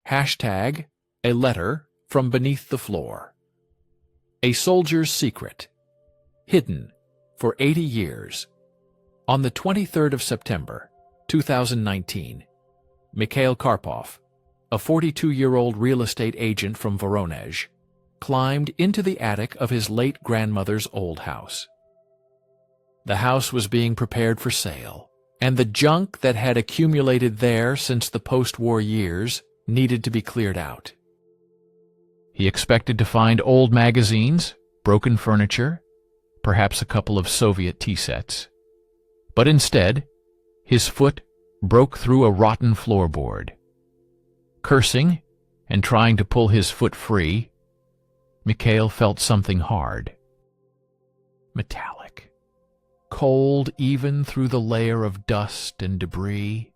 Hashtag a letter from beneath the floor. A soldier's secret, hidden for 80 years. On the 23rd of September, 2019, Mikhail Karpov, a 42-year-old real estate agent from Voronezh, climbed into the attic of his late grandmother's old house. The house was being prepared for sale, and the junk that had accumulated there since the post-war years needed to be cleared out. He expected to find old magazines, broken furniture, perhaps a couple of Soviet tea sets. But instead, his foot broke through a rotten floorboard. Cursing and trying to pull his foot free, Mikhail felt something hard, metallic, cold even through the layer of dust and debris.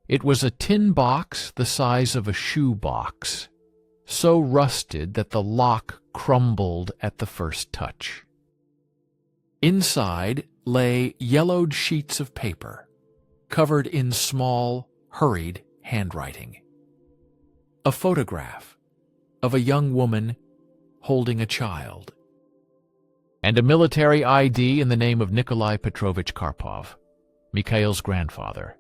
It was a tin box the size of a shoe box, so rusted that the lock crumbled at the first touch. Inside lay yellowed sheets of paper, covered in small, hurried handwriting. A photograph of a young woman holding a child, and a military ID in the name of Nikolai Petrovich Karpov, Mikhail's grandfather,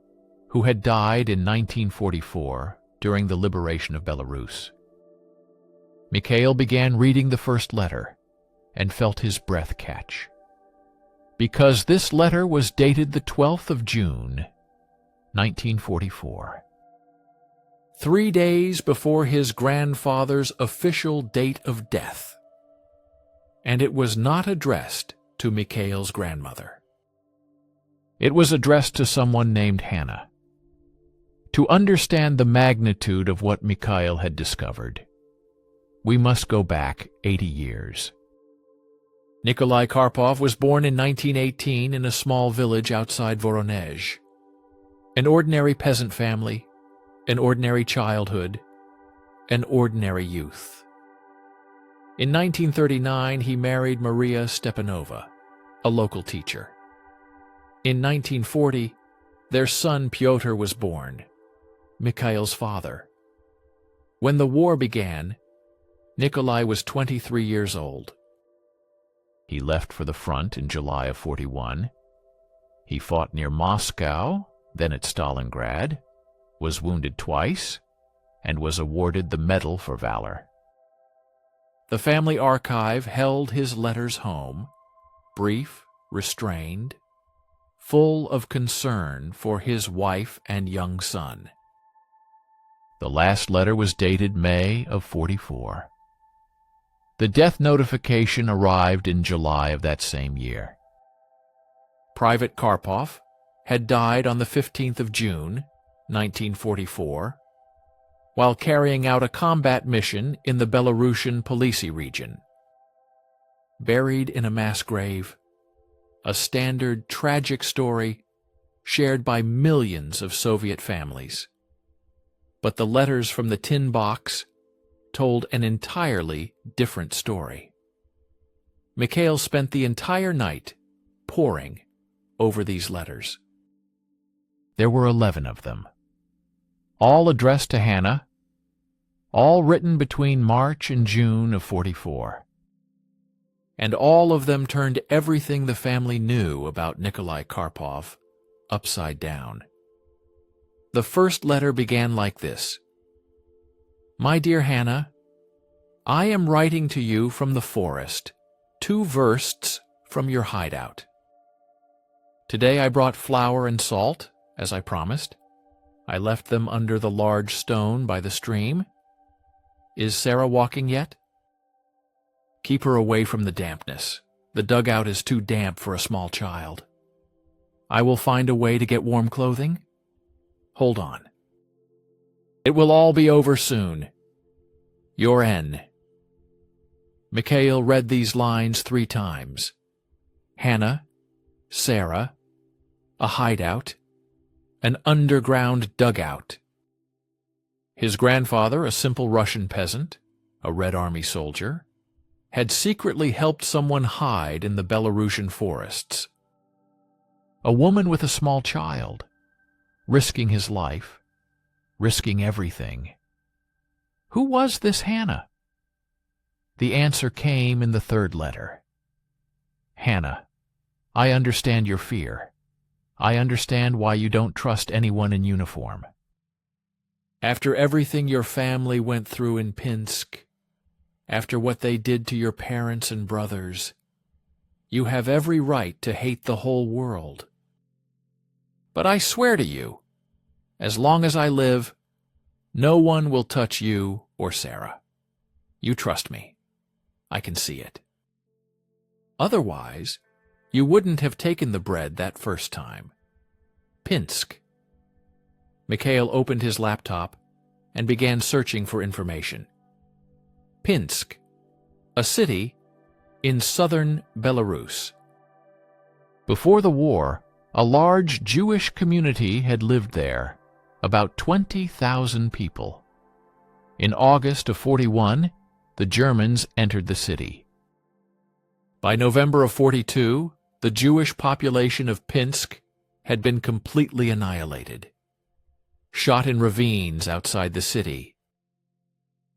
who had died in 1944 during the liberation of Belarus. Mikhail began reading the first letter and felt his breath catch, because this letter was dated the 12th of June, 1944. 3 days before his grandfather's official date of death, and it was not addressed to Mikhail's grandmother. It was addressed to someone named Hannah. To understand the magnitude of what Mikhail had discovered, we must go back 80 years. Nikolai Karpov was born in 1918 in a small village outside Voronezh. An ordinary peasant family, an ordinary childhood, an ordinary youth. In 1939, he married Maria Stepanova, a local teacher. In 1940, their son Pyotr was born, Mikhail's father. When the war began, Nikolai was 23 years old. He left for the front in July of 41. He fought near Moscow, then at Stalingrad, was wounded twice, and was awarded the Medal for Valor. The family archive held his letters home, brief, restrained, full of concern for his wife and young son. The last letter was dated May of 44. The death notification arrived in July of that same year. Private Karpov had died on the 15th of June, 1944, while carrying out a combat mission in the Belarusian Policy region. Buried in a mass grave, a standard tragic story shared by millions of Soviet families. But the letters from the tin box told an entirely different story. Mikhail spent the entire night poring over these letters. There were 11 of them, all addressed to Hannah, all written between March and June of 44. And all of them turned everything the family knew about Nikolai Karpov upside down. The first letter began like this: "My dear Hannah, I am writing to you from the forest, 2 versts from your hideout. Today I brought flour and salt, as I promised. I left them under the large stone by the stream. Is Sarah walking yet? Keep her away from the dampness. The dugout is too damp for a small child. I will find a way to get warm clothing. Hold on. It will all be over soon. Your N." Mikhail read these lines 3 times. Hannah, Sarah, a hideout, an underground dugout. His grandfather, a simple Russian peasant, a Red Army soldier, had secretly helped someone hide in the Belarusian forests. A woman with a small child, risking his life, risking everything, Who was this Hannah? The answer came in the third letter. Hannah, I understand your fear. I understand why you don't trust anyone in uniform. After everything your family went through in Pinsk, after what they did to your parents and brothers, you have every right to hate the whole world. But I swear to you, as long as I live, no one will touch you or Sarah. You trust me. I can see it. Otherwise, you wouldn't have taken the bread that first time. Pinsk. Mikhail opened his laptop and began searching for information. Pinsk, a city in southern Belarus. Before the war, a large Jewish community had lived there, about 20,000 people. In August of 41, the Germans entered the city. By November of 42, the Jewish population of Pinsk had been completely annihilated, shot in ravines outside the city.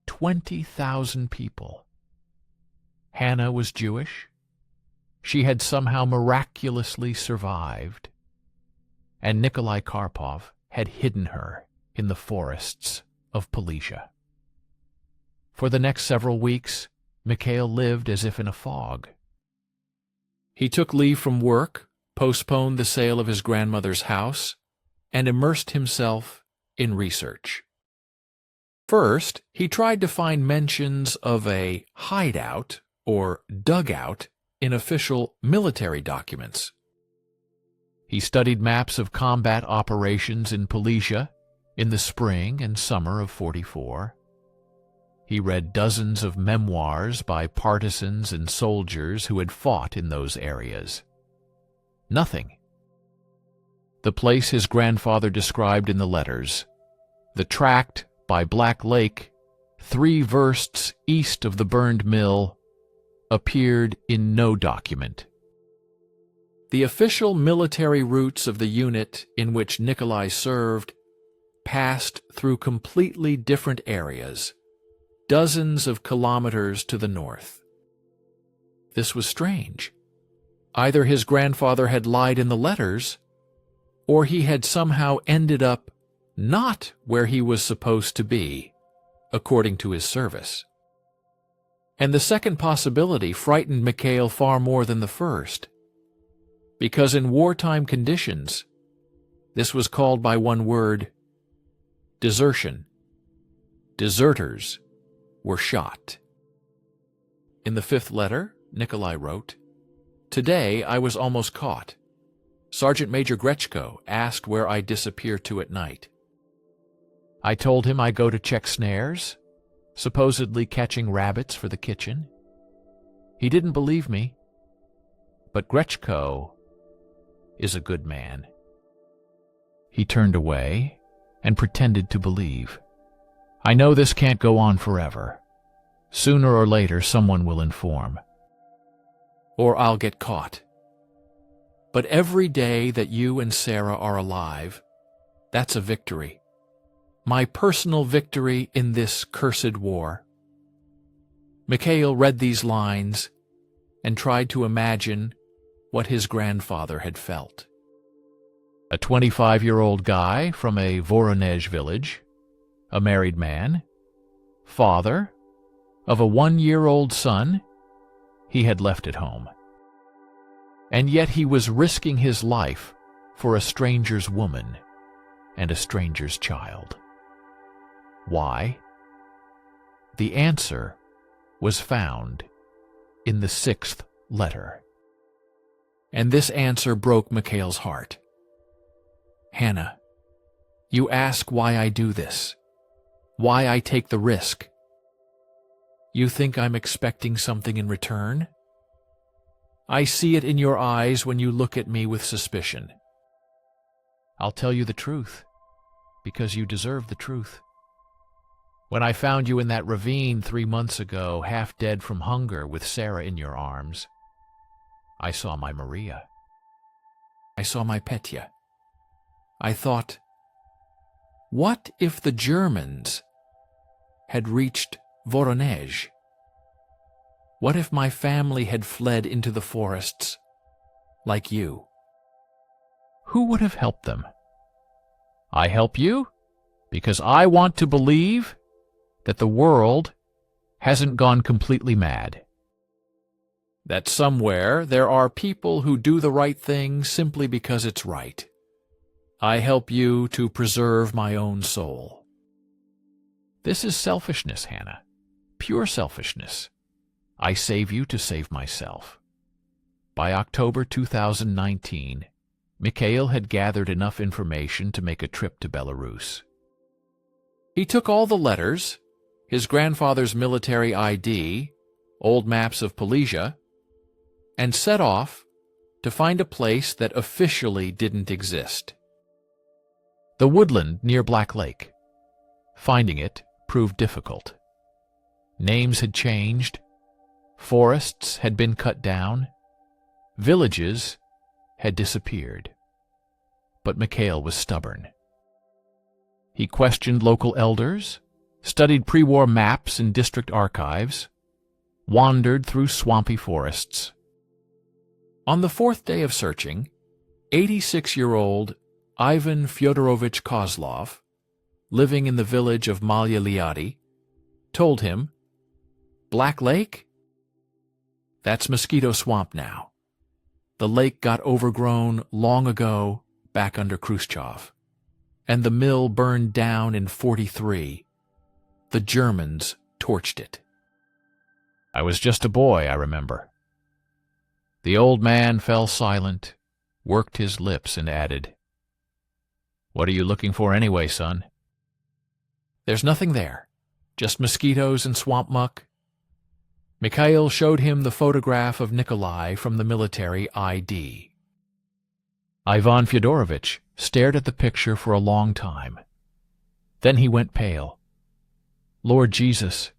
20,000 people. Hannah was Jewish. She had somehow miraculously survived, and Nikolai Karpov had hidden her in the forests of Polessia. For the next several weeks, Mikhail lived as if in a fog. He took leave from work, postponed the sale of his grandmother's house, and immersed himself in research. First, he tried to find mentions of a hideout or dugout in official military documents. He studied maps of combat operations in Polessia in the spring and summer of 44. He read dozens of memoirs by partisans and soldiers who had fought in those areas. Nothing. The place his grandfather described in the letters, the tract by Black Lake, 3 versts east of the burned mill, appeared in no document. The official military routes of the unit in which Nikolai served passed through completely different areas, dozens of kilometers to the north. This was strange. Either his grandfather had lied in the letters, or he had somehow ended up not where he was supposed to be, according to his service. And the second possibility frightened Mikhail far more than the first, because in wartime conditions, this was called by one word: desertion. Deserters were shot. In the 5th letter, Nikolai wrote, "Today I was almost caught. Sergeant Major Grechko asked where I disappear to at night. I told him I go to check snares, supposedly catching rabbits for the kitchen. He didn't believe me, but Grechko is a good man." He turned away and pretended to believe. "I know this can't go on forever. Sooner or later someone will inform. Or I'll get caught. But every day that you and Sarah are alive, that's a victory. My personal victory in this cursed war." Mikhail read these lines and tried to imagine what his grandfather had felt. A 25-year-old guy from a Voronezh village, a married man, father of a 1-year-old son he had left at home. And yet he was risking his life for a stranger's woman and a stranger's child. Why? The answer was found in the 6th letter. And this answer broke Mikhail's heart. "Hannah, you ask why I do this, why I take the risk. You think I'm expecting something in return? I see it in your eyes when you look at me with suspicion. I'll tell you the truth, because you deserve the truth. When I found you in that ravine 3 months ago, half dead from hunger with Sarah in your arms, I saw my Maria. I saw my Petya. I thought, what if the Germans had reached Voronezh? What if my family had fled into the forests, like you? Who would have helped them? I help you because I want to believe that the world hasn't gone completely mad. That somewhere there are people who do the right thing simply because it's right. I help you to preserve my own soul. This is selfishness, Hannah. Pure selfishness. I save you to save myself. By October 2019, Mikhail had gathered enough information to make a trip to Belarus. He took all the letters, his grandfather's military ID, old maps of Polesia, and set off to find a place that officially didn't exist. The woodland near Black Lake. Finding it proved difficult. Names had changed, forests had been cut down, villages had disappeared. But Mikhail was stubborn. He questioned local elders, studied pre-war maps in district archives, wandered through swampy forests. On the fourth day of searching, 86-year-old Ivan Fyodorovich Kozlov, living in the village of Malya Liadi, told him, "Black Lake? That's Mosquito Swamp now. The lake got overgrown long ago back under Khrushchev, and the mill burned down in '43. The Germans torched it." I was just a boy, I remember. The old man fell silent, worked his lips, and added, "What are you looking for anyway, son?" "There's nothing there, just mosquitoes and swamp muck." Mikhail showed him the photograph of Nikolai from the military ID. Ivan Fyodorovich stared at the picture for a long time. Then he went pale. "Lord Jesus,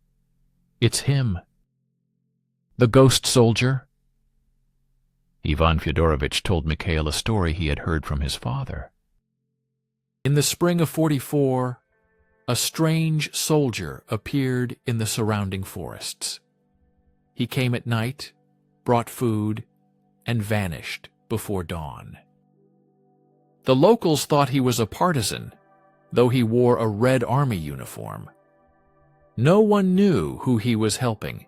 it's him. The ghost soldier." Ivan Fyodorovich told Mikhail a story he had heard from his father. In the spring of '44, a strange soldier appeared in the surrounding forests. He came at night, brought food, and vanished before dawn. The locals thought he was a partisan, though he wore a Red Army uniform. No one knew who he was helping.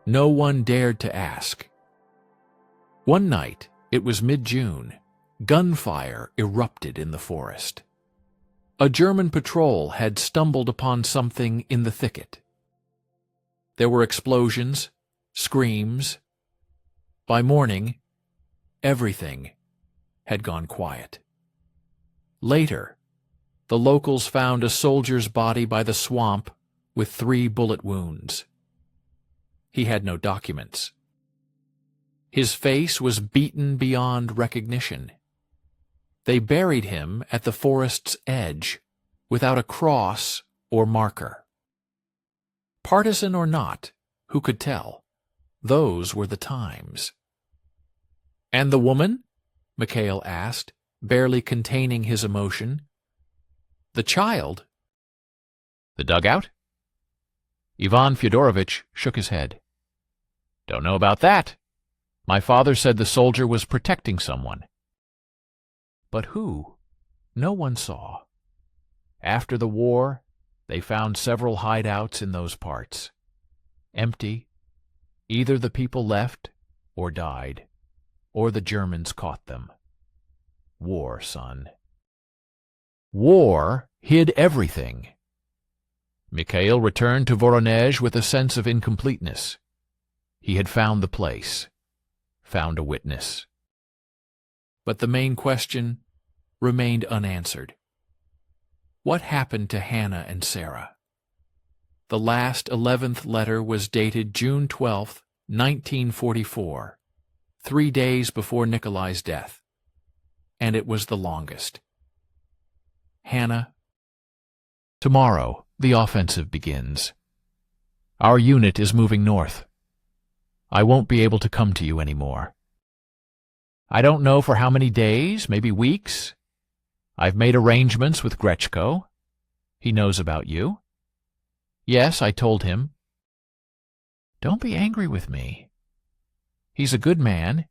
No one dared to ask. One night, it was mid-June, gunfire erupted in the forest. A German patrol had stumbled upon something in the thicket. There were explosions, screams. By morning, everything had gone quiet. Later, the locals found a soldier's body by the swamp with 3 bullet wounds. He had no documents. His face was beaten beyond recognition. They buried him at the forest's edge, without a cross or marker. Partisan or not, who could tell? Those were the times. "And the woman?" Mikhail asked, barely containing his emotion. "The child?" The dugout? Ivan Fyodorovich shook his head. "Don't know about that. My father said the soldier was protecting someone." But who? No one saw. After the war, they found several hideouts in those parts. Empty. Either the people left or died, or the Germans caught them. War, son. War hid everything. Mikhail returned to Voronezh with a sense of incompleteness. He had found the place, found a witness. But the main question remained unanswered. What happened to Hannah and Sarah? The last 11th letter was dated June 12, 1944, 3 days before Nikolai's death, and it was the longest. Hannah, tomorrow the offensive begins. Our unit is moving north. I won't be able to come to you anymore. I don't know for how many days, maybe weeks. I've made arrangements with Grechko. He knows about you. Yes, I told him. Don't be angry with me. He's a good man.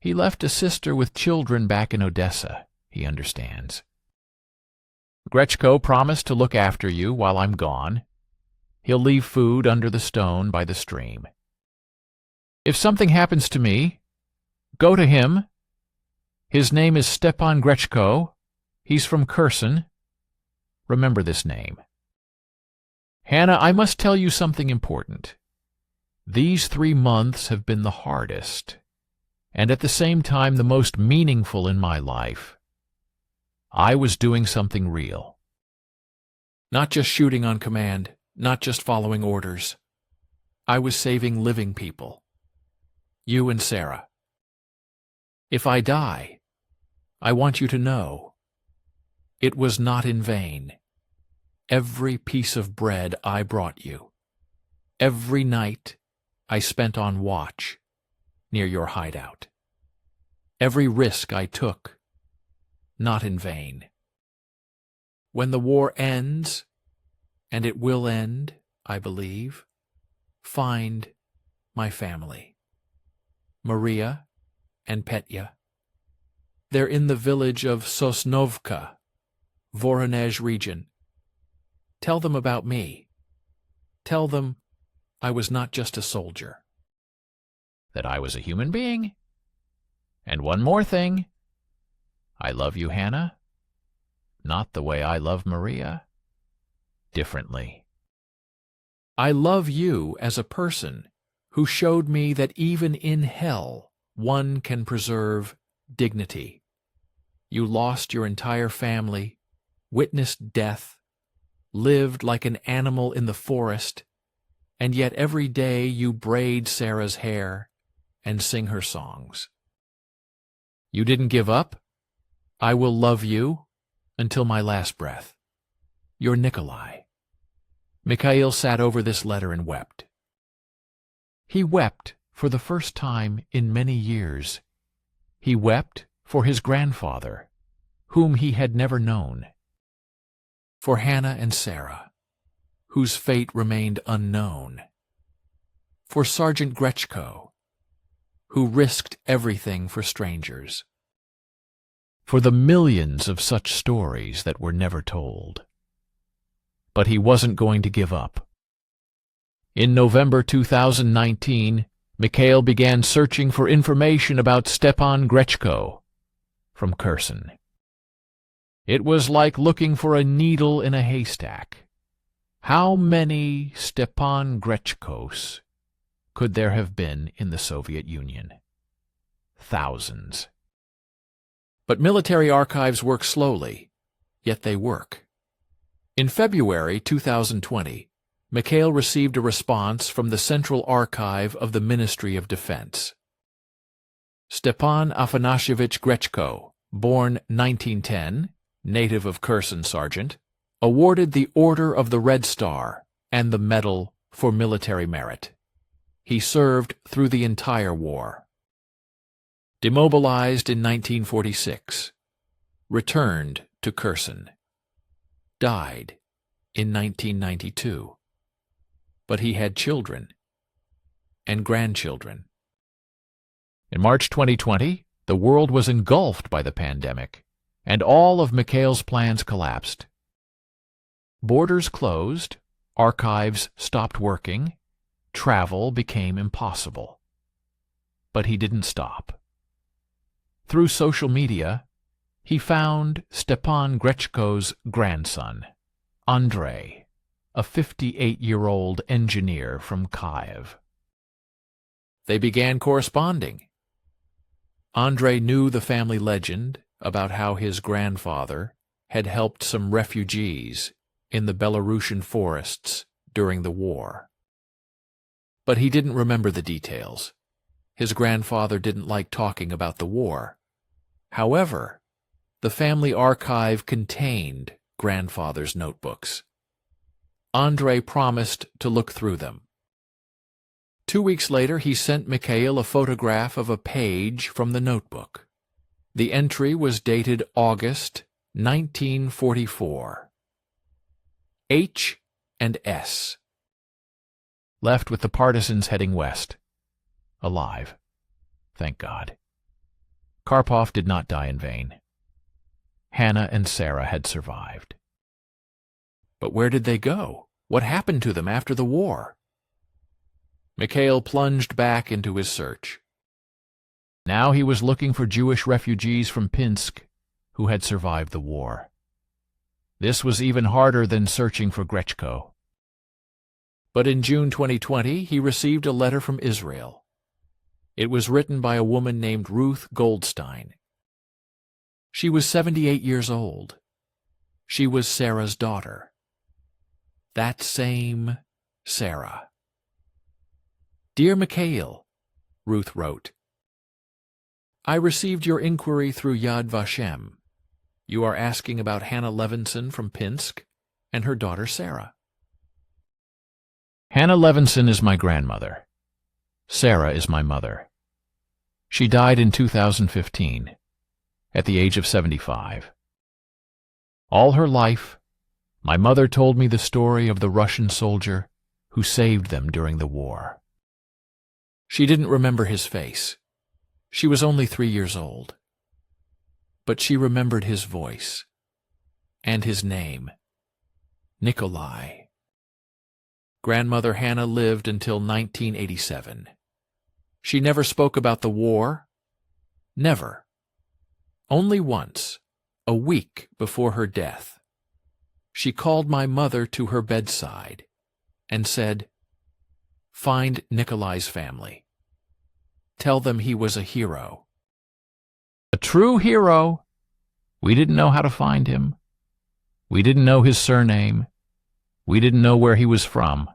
He left a sister with children back in Odessa. He understands. Grechko promised to look after you while I'm gone. He'll leave food under the stone by the stream. If something happens to me, go to him. His name is Stepan Grechko. He's from Kherson. Remember this name. Hannah, I must tell you something important. These 3 months have been the hardest, and at the same time the most meaningful in my life. I was doing something real. Not just shooting on command, not just following orders. I was saving living people. You and Sarah. If I die, I want you to know, it was not in vain. Every piece of bread I brought you, every night I spent on watch near your hideout, every risk I took, not in vain. When the war ends, and it will end, I believe, find my family, Maria and Petya. They're in the village of Sosnovka, Voronezh region. Tell them about me. Tell them I was not just a soldier. That I was a human being. And one more thing. I love you, Hannah. Not the way I love Maria. Differently. I love you as a person who showed me that even in hell one can preserve dignity. You lost your entire family, witnessed death, lived like an animal in the forest, and yet every day you braid Sarah's hair and sing her songs. You didn't give up. I will love you until my last breath. Your Nikolai. Mikhail sat over this letter and wept. He wept for the first time in many years. He wept for his grandfather, whom he had never known. For Hannah and Sarah, whose fate remained unknown. For Sergeant Grechko, who risked everything for strangers. For the millions of such stories that were never told. But he wasn't going to give up. In November 2019, Mikhail began searching for information about Stepan Grechko from Kherson. It was like looking for a needle in a haystack. How many Stepan Grechkos could there have been in the Soviet Union? Thousands. But military archives work slowly, yet they work. In February 2020, Mikhail received a response from the Central Archive of the Ministry of Defense. Stepan Afanasievich Grechko, born 1910, native of Kherson, sergeant, awarded the Order of the Red Star and the Medal for Military Merit. He served through the entire war. Demobilized in 1946, returned to Kherson, died in 1992. But he had children and grandchildren. In March 2020, the world was engulfed by the pandemic, and all of Mikhail's plans collapsed. Borders closed, archives stopped working, travel became impossible. But he didn't stop. Through social media, he found Stepan Grechko's grandson, Andrei, a 58-year-old engineer from Kyiv. They began corresponding. Andrei knew the family legend about how his grandfather had helped some refugees in the Belarusian forests during the war. But he didn't remember the details. His grandfather didn't like talking about the war. However, the family archive contained grandfather's notebooks. Andrei promised to look through them. 2 weeks later, he sent Mikhail a photograph of a page from the notebook. The entry was dated August 1944. H. and S. Left with the partisans heading west. Alive. Thank God. Karpov did not die in vain. Hannah and Sarah had survived. But where did they go? What happened to them after the war? Mikhail plunged back into his search. Now he was looking for Jewish refugees from Pinsk who had survived the war. This was even harder than searching for Grechko. But in June 2020, he received a letter from Israel. It was written by a woman named Ruth Goldstein. She was 78 years old. She was Sarah's daughter. That same Sarah. Dear Mikhail, Ruth wrote, I received your inquiry through Yad Vashem. You are asking about Hannah Levinson from Pinsk and her daughter Sarah. Hannah Levinson is my grandmother. Sarah is my mother. She died in 2015, at the age of 75. All her life, my mother told me the story of the Russian soldier who saved them during the war. She didn't remember his face. She was only 3 years old. But she remembered his voice and his name, Nikolai. Grandmother Hannah lived until 1987. She never spoke about the war. Never. Only once, a week before her death, she called my mother to her bedside and said, Find Nikolai's family. Tell them he was a hero. A true hero. We didn't know how to find him. We didn't know his surname. We didn't know where he was from.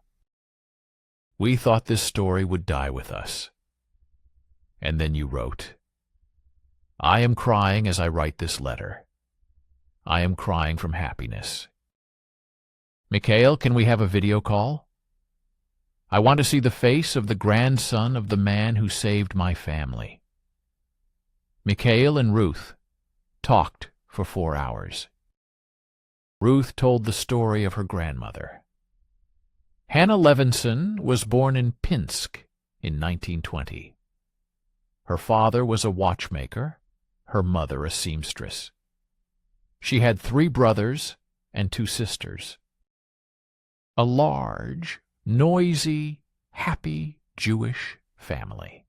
We thought this story would die with us. And then you wrote, I am crying as I write this letter. I am crying from happiness. Mikhail, can we have a video call? I want to see the face of the grandson of the man who saved my family. Mikhail and Ruth talked for 4 hours. Ruth told the story of her grandmother. Hannah Levinson was born in Pinsk in 1920. Her father was a watchmaker, her mother a seamstress. She had 3 brothers and 2 sisters. A large, noisy, happy Jewish family.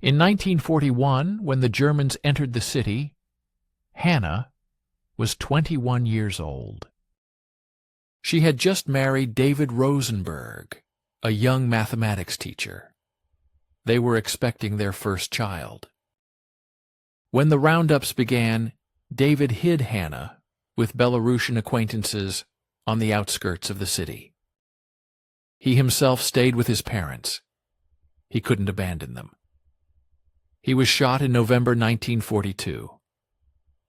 In 1941, when the Germans entered the city, Hannah was 21 years old. She had just married David Rosenberg, a young mathematics teacher. They were expecting their first child. When the roundups began, David hid Hannah with Belarusian acquaintances on the outskirts of the city. He himself stayed with his parents. He couldn't abandon them. He was shot in November 1942,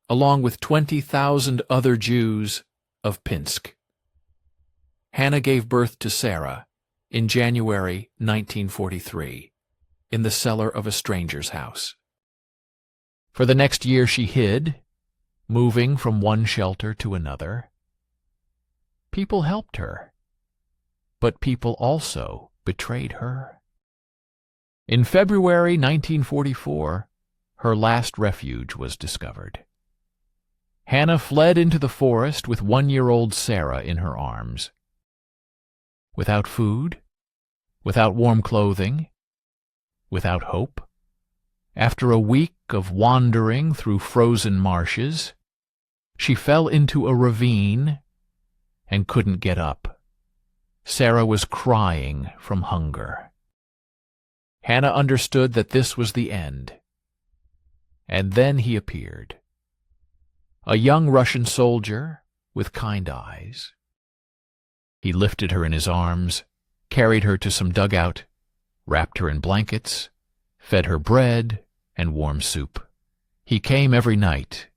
along with 20,000 other Jews of Pinsk. Hannah gave birth to Sarah in January 1943, in the cellar of a stranger's house. For the next year she hid, moving from one shelter to another. People helped her, but people also betrayed her. In February 1944, her last refuge was discovered. Hannah fled into the forest with 1-year-old Sarah in her arms. Without food, without warm clothing, without hope, after a week of wandering through frozen marshes, she fell into a ravine and couldn't get up. Sarah was crying from hunger. Hannah understood that this was the end. And then he appeared. A young Russian soldier with kind eyes. He lifted her in his arms, carried her to some dugout, wrapped her in blankets, fed her bread and warm soup. He came every night.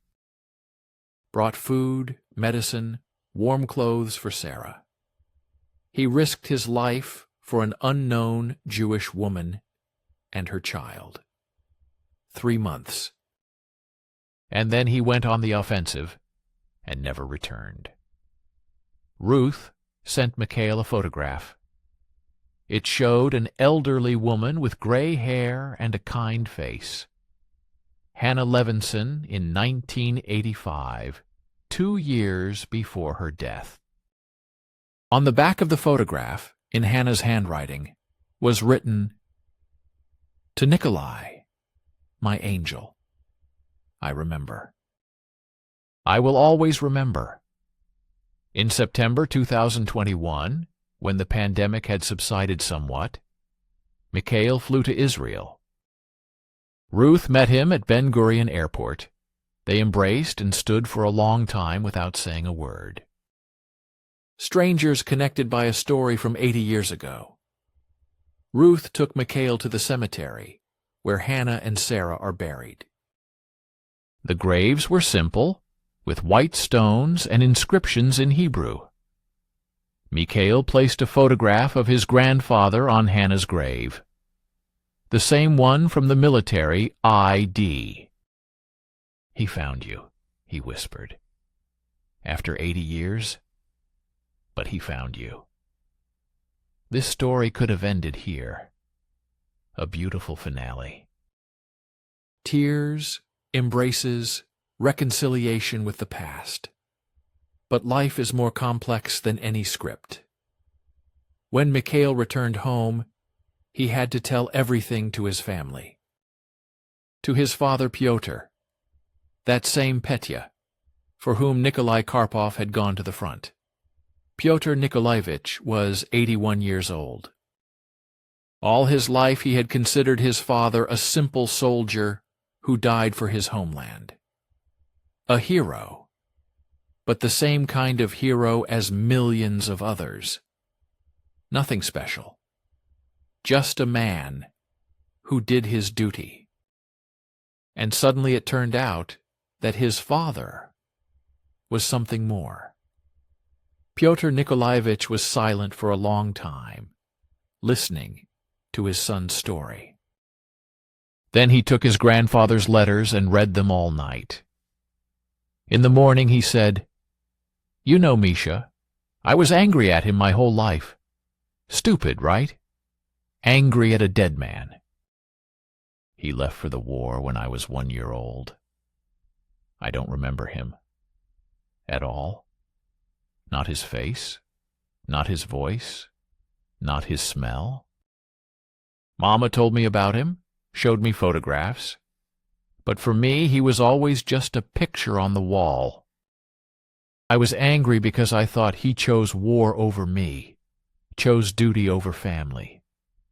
Brought food, medicine, warm clothes for Sarah. He risked his life for an unknown Jewish woman and her child. 3 months. And then he went on the offensive and never returned. Ruth sent Mikhail a photograph. It showed an elderly woman with gray hair and a kind face. Hannah Levinson in 1985, 2 years before her death. On the back of the photograph, in Hannah's handwriting, was written, "To Nikolai, my angel, I remember." I will always remember. In September 2021, when the pandemic had subsided somewhat, Mikhail flew to Israel. Ruth met him at Ben Gurion Airport. They embraced and stood for a long time without saying a word. Strangers connected by a story from 80 years ago. Ruth took Mikhail to the cemetery, where Hannah and Sarah are buried. The graves were simple, with white stones and inscriptions in Hebrew. Mikhail placed a photograph of his grandfather on Hannah's grave, the same one from the military ID. "He found you," he whispered. "After 80 years, but he found you." This story could have ended here. A beautiful finale. Tears, embraces, reconciliation with the past. But life is more complex than any script. When Mikhail returned home, he had to tell everything to his family. To his father Pyotr, that same Petya, for whom Nikolai Karpov had gone to the front. Pyotr Nikolaevich was 81 years old. All his life he had considered his father a simple soldier who died for his homeland. A hero, but the same kind of hero as millions of others. Nothing special. Just a man who did his duty. And suddenly it turned out that his father was something more. Pyotr Nikolaevich was silent for a long time, listening to his son's story. Then he took his grandfather's letters and read them all night. In the morning he said, "You know, Misha, I was angry at him my whole life. Stupid, right? Angry at a dead man. He left for the war when I was 1 year old. I don't remember him. At all. Not his face, not his voice, not his smell. Mama told me about him, showed me photographs. But for me, he was always just a picture on the wall. I was angry because I thought he chose war over me, chose duty over family,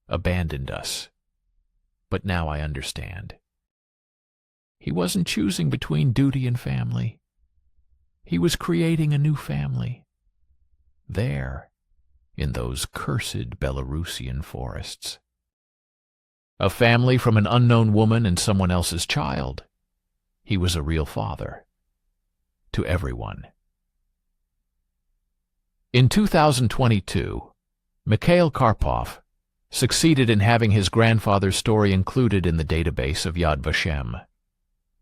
abandoned us. But now I understand. He wasn't choosing between duty and family. He was creating a new family. There, in those cursed Belarusian forests. A family from an unknown woman and someone else's child. He was a real father. To everyone. In 2022, Mikhail Karpov succeeded in having his grandfather's story included in the database of Yad Vashem,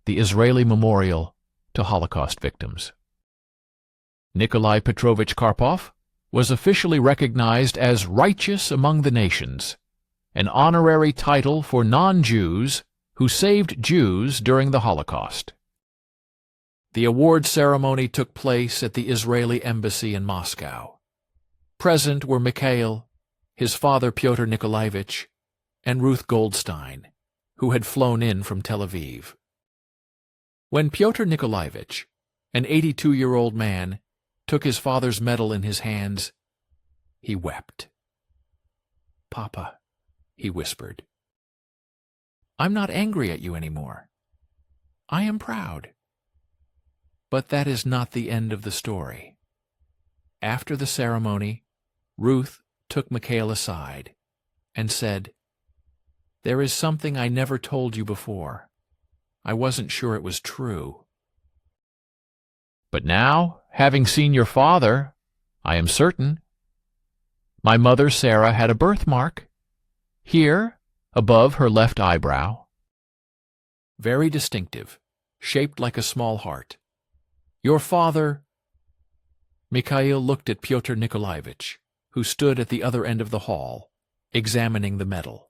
the Israeli memorial to Holocaust victims. Nikolai Petrovich Karpov was officially recognized as righteous among the nations, an honorary title for non-Jews who saved Jews during the Holocaust. The award ceremony took place at the Israeli embassy in Moscow. Present were Mikhail, his father Pyotr Nikolaevich, and Ruth Goldstein, who had flown in from Tel Aviv. When Pyotr Nikolaevich, an 82-year-old man, took his father's medal in his hands, he wept. "Papa," he whispered, "I'm not angry at you anymore. I am proud." But that is not the end of the story. After the ceremony, Ruth took Mikhail aside and said, "There is something I never told you before. I wasn't sure it was true. But now, having seen your father, I am certain. My mother Sarah had a birthmark, here, above her left eyebrow. Very distinctive, shaped like a small heart. Your father..." Mikhail looked at Pyotr Nikolaevich, who stood at the other end of the hall, examining the medal.